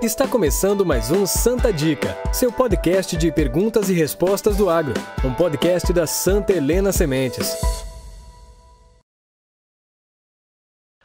Está começando mais um Santa Dica, seu podcast de perguntas e respostas do agro, um podcast da Santa Helena Sementes.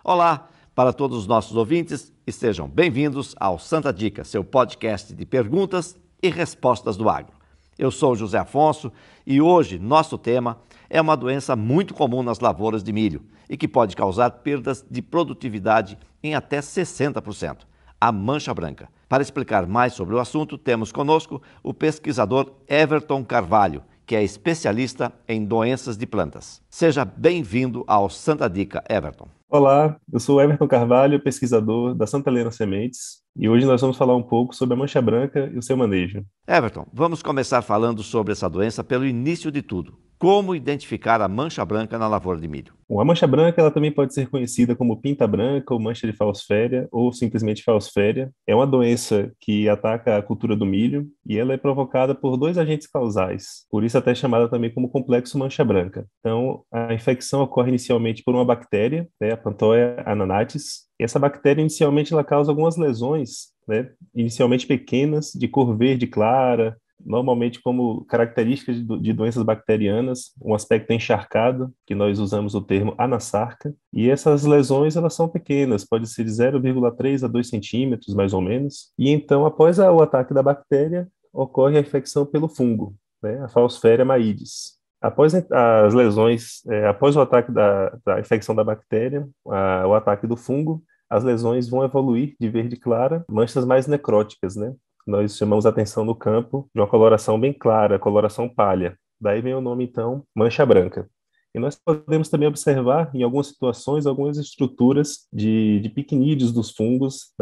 Olá para todos os nossos ouvintes e sejam bem-vindos ao Santa Dica, seu podcast de perguntas e respostas do agro. Eu sou José Afonso e hoje nosso tema é uma doença muito comum nas lavouras de milho e que pode causar perdas de produtividade em até 60%, a mancha branca. Para explicar mais sobre o assunto, temos conosco o pesquisador Everton Carvalho, que é especialista em doenças de plantas. Seja bem-vindo ao Santa Dica, Everton. Olá, eu sou o Everton Carvalho, pesquisador da Santa Helena Sementes, e hoje nós vamos falar um pouco sobre a mancha branca e o seu manejo. Everton, vamos começar falando sobre essa doença pelo início de tudo. Como identificar a mancha branca na lavoura de milho? Bom, a mancha branca ela também pode ser conhecida como pinta branca ou mancha de falsféria ou simplesmente falsféria. É uma doença que ataca a cultura do milho e ela é provocada por dois agentes causais, por isso até chamada também como complexo mancha branca. Então, a infecção ocorre inicialmente por uma bactéria, a Plantoia ananatis, e essa bactéria inicialmente ela causa algumas lesões, inicialmente pequenas, de cor verde clara, normalmente como características de doenças bacterianas, um aspecto encharcado, que nós usamos o termo anasarca, e essas lesões elas são pequenas, pode ser de 0,3 a 2 centímetros, mais ou menos, e então após o ataque da bactéria, ocorre a infecção pelo fungo, a Falciparum maídis. Após as lesões, após o ataque da infecção da bactéria, o ataque do fungo, as lesões vão evoluir de verde clara, manchas mais necróticas, Nós chamamos a atenção no campo de uma coloração bem clara, coloração palha. Daí vem o nome, então, mancha branca. E nós podemos também observar, em algumas situações, algumas estruturas de piquinídeos dos fungos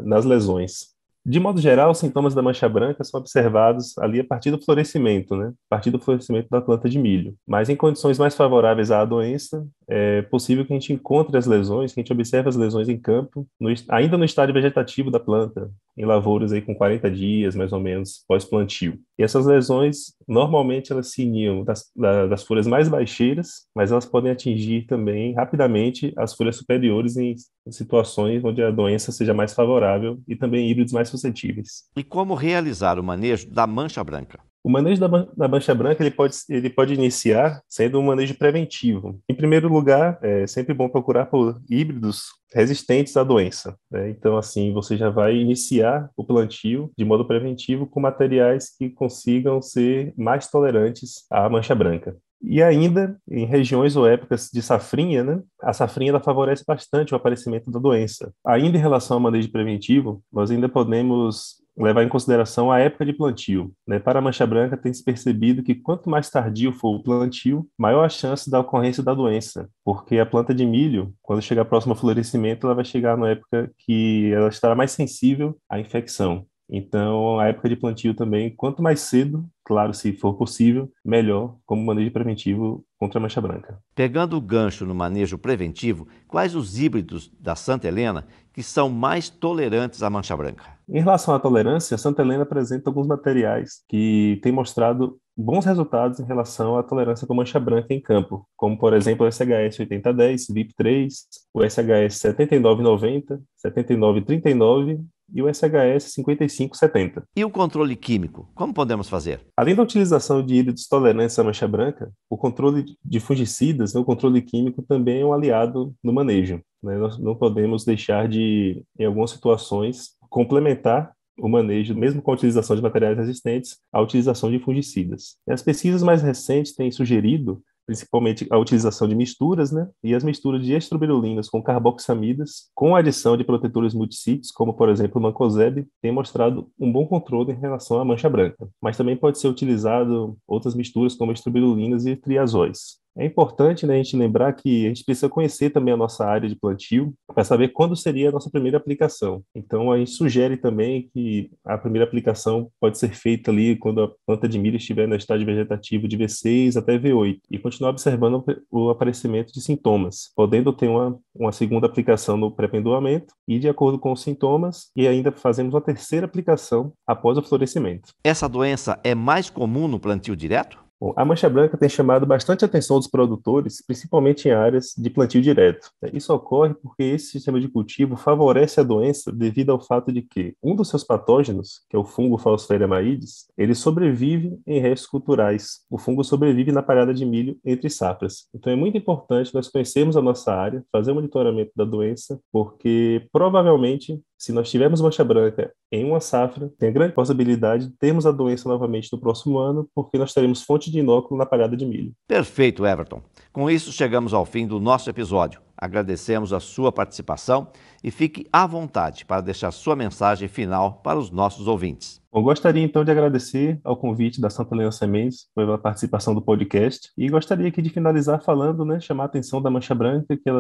nas lesões. De modo geral, os sintomas da mancha branca são observados ali a partir do florescimento, a partir do florescimento da planta de milho. Mas em condições mais favoráveis à doença, é possível que a gente encontre as lesões, que a gente observe as lesões em campo, ainda no estágio vegetativo da planta, em lavouras aí com 40 dias, mais ou menos, pós-plantio. E essas lesões, normalmente, elas se iniam das folhas mais baixeiras, mas elas podem atingir também, rapidamente, as folhas superiores em situações onde a doença seja mais favorável e também híbridos mais suscetíveis. E como realizar o manejo da mancha branca? O manejo da mancha branca ele pode iniciar sendo um manejo preventivo. Em primeiro lugar, é sempre bom procurar por híbridos resistentes à doença. Então, assim, você já vai iniciar o plantio de modo preventivo com materiais que consigam ser mais tolerantes à mancha branca. E ainda, em regiões ou épocas de safrinha, a safrinha ela favorece bastante o aparecimento da doença. Ainda em relação ao manejo preventivo, nós ainda podemos levar em consideração a época de plantio. Para a mancha branca, tem-se percebido que quanto mais tardio for o plantio, maior a chance da ocorrência da doença, porque a planta de milho, quando chegar próximo ao florescimento, ela vai chegar numa época que ela estará mais sensível à infecção. Então, a época de plantio também, quanto mais cedo, claro, se for possível, melhor como manejo preventivo contra a mancha branca. Pegando o gancho no manejo preventivo, quais os híbridos da Santa Helena que são mais tolerantes à mancha branca? Em relação à tolerância, a Santa Helena apresenta alguns materiais que têm mostrado bons resultados em relação à tolerância com mancha branca em campo, como, por exemplo, o SHS 8010, VIP3, o SHS 7990, 7939 e o SHS 5570. E o controle químico, como podemos fazer? Além da utilização de híbridos tolerantes à mancha branca, o controle de fungicidas, o controle químico também é um aliado no manejo. Nós não podemos deixar de, em algumas situações, complementar o manejo, mesmo com a utilização de materiais resistentes, a utilização de fungicidas. E as pesquisas mais recentes têm sugerido principalmente a utilização de misturas, e as misturas de estrobirulinas com carboxamidas, com a adição de protetores multissítios, como, por exemplo, o mancozeb, tem mostrado um bom controle em relação à mancha branca. Mas também pode ser utilizado outras misturas, como estrobirulinas e triazóis. É importante, a gente lembrar que a gente precisa conhecer também a nossa área de plantio para saber quando seria a nossa primeira aplicação. Então, a gente sugere também que a primeira aplicação pode ser feita ali quando a planta de milho estiver no estágio vegetativo de V6 até V8 e continuar observando o aparecimento de sintomas, podendo ter uma segunda aplicação no pré-pendoamento e, de acordo com os sintomas, e ainda fazemos uma terceira aplicação após o florescimento. Essa doença é mais comum no plantio direto? Bom, a mancha branca tem chamado bastante a atenção dos produtores, principalmente em áreas de plantio direto. Isso ocorre porque esse sistema de cultivo favorece a doença devido ao fato de que um dos seus patógenos, que é o fungo Falciparum maídes, ele sobrevive em restos culturais. O fungo sobrevive na palhada de milho entre safras. Então é muito importante nós conhecermos a nossa área, fazer o monitoramento da doença, porque provavelmente, se nós tivermos mancha branca em uma safra, tem a grande possibilidade de termos a doença novamente no próximo ano, porque nós teremos fonte de inóculo na palhada de milho. Perfeito, Everton. Com isso, chegamos ao fim do nosso episódio. Agradecemos a sua participação e fique à vontade para deixar sua mensagem final para os nossos ouvintes. Bom, gostaria então de agradecer ao convite da Santa Helena Sementes pela participação do podcast e gostaria aqui de finalizar falando, chamar a atenção da mancha branca, que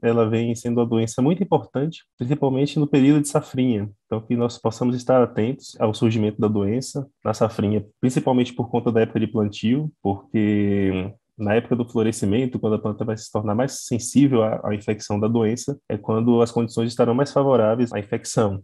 ela vem sendo uma doença muito importante, principalmente no período de safrinha. Então, que nós possamos estar atentos ao surgimento da doença na safrinha, principalmente por conta da época de plantio, porque na época do florescimento, quando a planta vai se tornar mais sensível à infecção da doença, é quando as condições estarão mais favoráveis à infecção,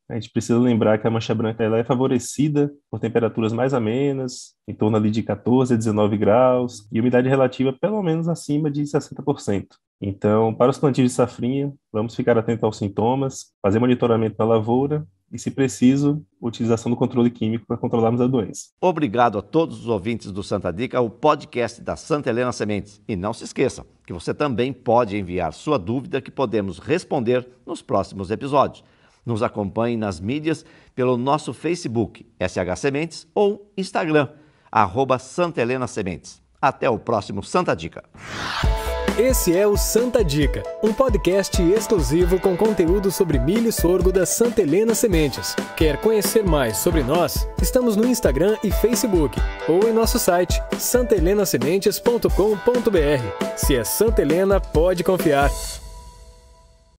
A gente precisa lembrar que a mancha branca ela é favorecida por temperaturas mais amenas, em torno ali de 14 a 19 graus, e umidade relativa pelo menos acima de 60%. Então, para os plantios de safrinha, vamos ficar atentos aos sintomas, fazer monitoramento da lavoura, e, se preciso, utilização do controle químico para controlarmos a doença. Obrigado a todos os ouvintes do Santa Dica, o podcast da Santa Helena Sementes. E não se esqueça que você também pode enviar sua dúvida que podemos responder nos próximos episódios. Nos acompanhe nas mídias pelo nosso Facebook, SH Sementes, ou Instagram, @Santa Helena Sementes. Até o próximo Santa Dica. Esse é o Santa Dica, um podcast exclusivo com conteúdo sobre milho e sorgo da Santa Helena Sementes. Quer conhecer mais sobre nós? Estamos no Instagram e Facebook ou em nosso site santelenasementes.com.br. Se é Santa Helena, pode confiar.